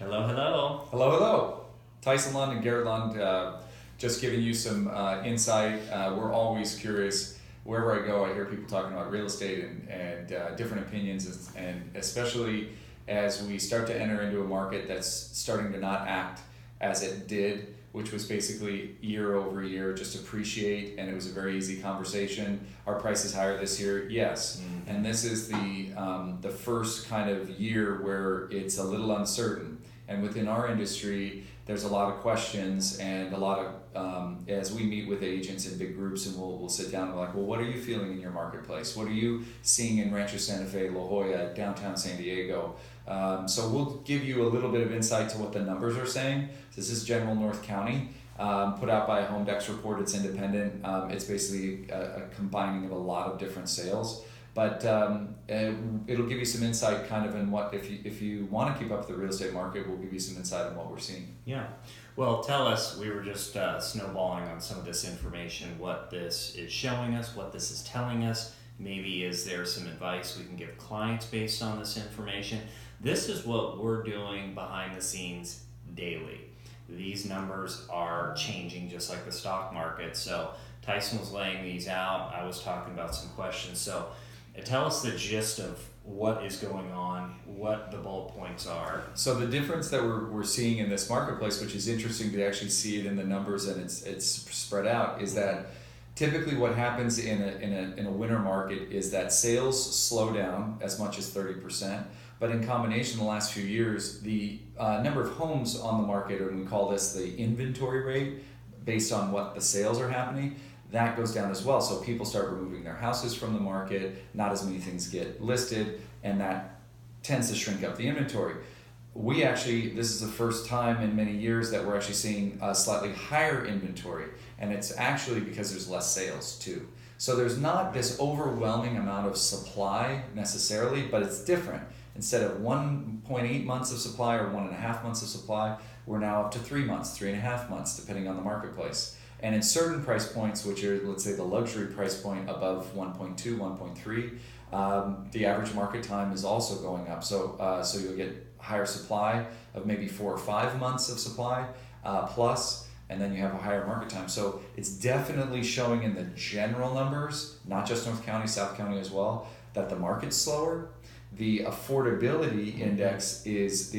Hello, hello. Hello, hello. Tyson Lund and Garrett Lund, just giving you some insight. We're always curious. Wherever I go, I hear people talking about real estate and different opinions, and especially as we start to enter into a market that's starting to not act as it did, which was basically year over year, just appreciate, and it was a very easy conversation. Are prices higher this year? Yes. Mm-hmm. And this is the first kind of year where it's a little uncertain. And within our industry, there's a lot of questions and a lot of, as we meet with agents in big groups, and we'll sit down and we're like, well, what are you feeling in your marketplace? What are you seeing in Rancho Santa Fe, La Jolla, downtown San Diego? So we'll give you a little bit of insight to what the numbers are saying. This is General North County, put out by a Home Dex report. It's independent. It's basically a combining of a lot of different sales. But it'll give you some insight kind of in what, if you want to keep up the real estate market, we'll give you some insight on what we're seeing. Yeah. Well, tell us, we were just snowballing on some of this information, what this is showing us, what this is telling us. Maybe is there some advice we can give clients based on this information? This is what we're doing behind the scenes daily. These numbers are changing just like the stock market. So Tyson was laying these out. I was talking about some questions. So tell us the gist of what is going on, what the bullet points are. So the difference that we're seeing in this marketplace, which is interesting to actually see it in the numbers and it's spread out, is that typically what happens in a winter market is that sales slow down as much as 30%. But in combination, the last few years, the number of homes on the market, and we call this the inventory rate, based on what the sales are happening, that goes down as well. So people start removing their houses from the market, not as many things get listed, and that tends to shrink up the inventory. This is the first time in many years that we're actually seeing a slightly higher inventory, and it's actually because there's less sales too. So there's not this overwhelming amount of supply necessarily, but it's different. Instead of 1.8 months of supply or 1.5 months of supply, we're now up to 3 months, 3.5 months, depending on the marketplace. And in certain price points, which are, let's say, the luxury price point above 1.2, 1.3, the average market time is also going up. So you'll get higher supply of maybe 4 or 5 months of supply plus, and then you have a higher market time. So it's definitely showing in the general numbers, not just North County, South County as well, that the market's slower. The affordability index is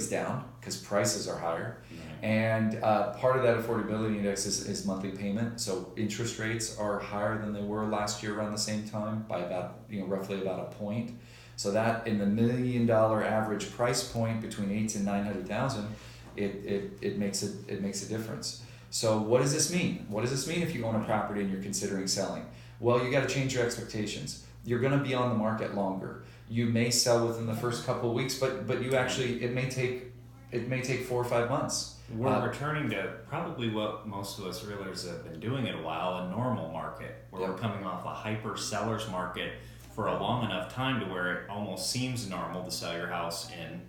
down because prices are higher. And part of that affordability index is monthly payment. So interest rates are higher than they were last year around the same time by about, roughly about a point. So that in the $1 million average price point between 8 and 900,000, it makes a difference. So what does this mean? What does this mean if you own a property and you're considering selling? Well, you got to change your expectations. You're going to be on the market longer. You may sell within the first couple of weeks, but you actually it may take 4 or 5 months. We're returning to probably what most of us realtors have been doing in a while, a normal market, where we're coming off a hyper seller's market for a long enough time to where it almost seems normal to sell your house in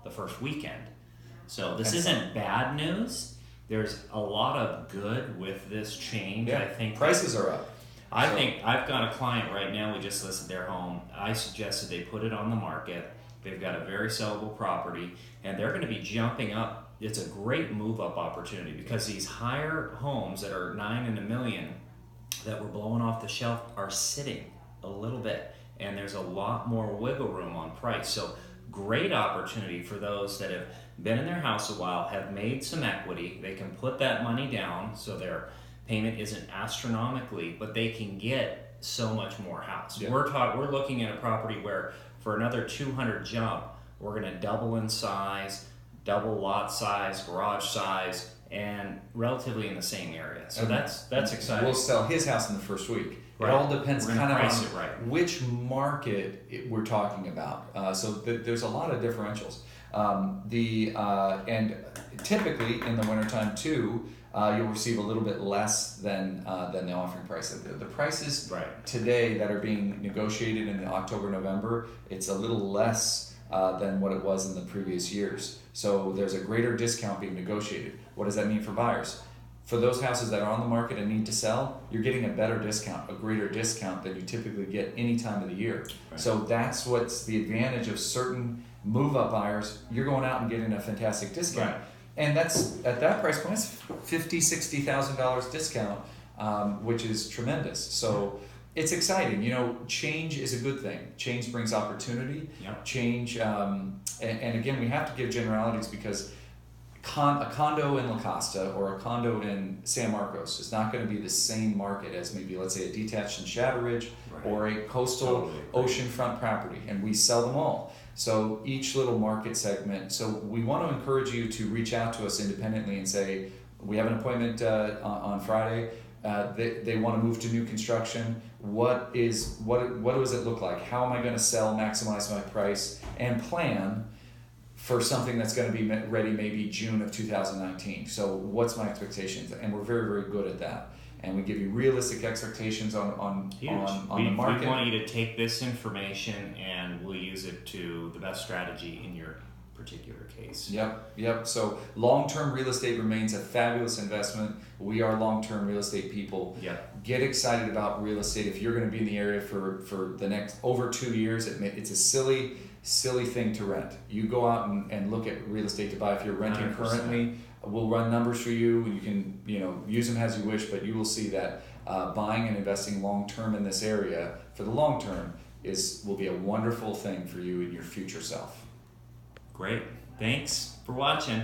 the first weekend. So this isn't bad news. There's a lot of good with this change. Yeah. I think prices are up. I think I've got a client right now, we just listed their home. I suggested they put it on the market. They've got a very sellable property, and they're going to be jumping up. It's a great move-up opportunity because these higher homes that are 9 and $1 million that were blowing off the shelf are sitting a little bit, and there's a lot more wiggle room on price. So great opportunity for those that have been in their house a while, have made some equity. They can put that money down so their payment isn't astronomically, but they can get so much more house. Yeah. We're looking at a property where for another 200 jump, we're going to double in size, double lot size, garage size, and relatively in the same area. So that's exciting. We'll sell his house in the first week. Right. It all depends kind of on which market we're talking about. There's a lot of differentials. And typically in the wintertime too, you'll receive a little bit less than the offering price. The prices today that are being negotiated in October, November, it's a little less than what it was in the previous years. So there's a greater discount being negotiated. What does that mean for buyers? for those houses that are on the market and need to sell, you're getting a better discount, a greater discount than you typically get any time of the year. Right. So that's what's the advantage of certain move-up buyers. You're going out and getting a fantastic discount. Right. And that's, at that price point, it's $50,000, $60,000 discount, which is tremendous. So it's exciting. You know, change is a good thing. Change brings opportunity. Yep. Change, and again, we have to give generalities because a condo in La Costa or a condo in San Marcos is not going to be the same market as maybe, let's say, a detached in Shadow Ridge Right. or a coastal oceanfront property, and we sell them all. So each little market segment. So we want to encourage you to reach out to us independently and say, we have an appointment on Friday. They want to move to new construction. What does it look like? How am I going to sell, maximize my price, and plan for something that's going to be ready maybe June of 2019. So what's my expectations? And we're very, very good at that. And we give you realistic expectations on the market. We want you to take this information and we'll use it to the best strategy in your particular case. Yep. So long-term real estate remains a fabulous investment. We are long-term real estate people. Yep. Get excited about real estate. If you're going to be in the area for the next over 2 years, it's a silly thing to rent. You go out and look at real estate to buy. If you're renting 100%. currently, we'll run numbers for you. You can use them as you wish, but you will see that buying and investing long-term in this area for the long term will be a wonderful thing for you and your future self. Great. Thanks for watching.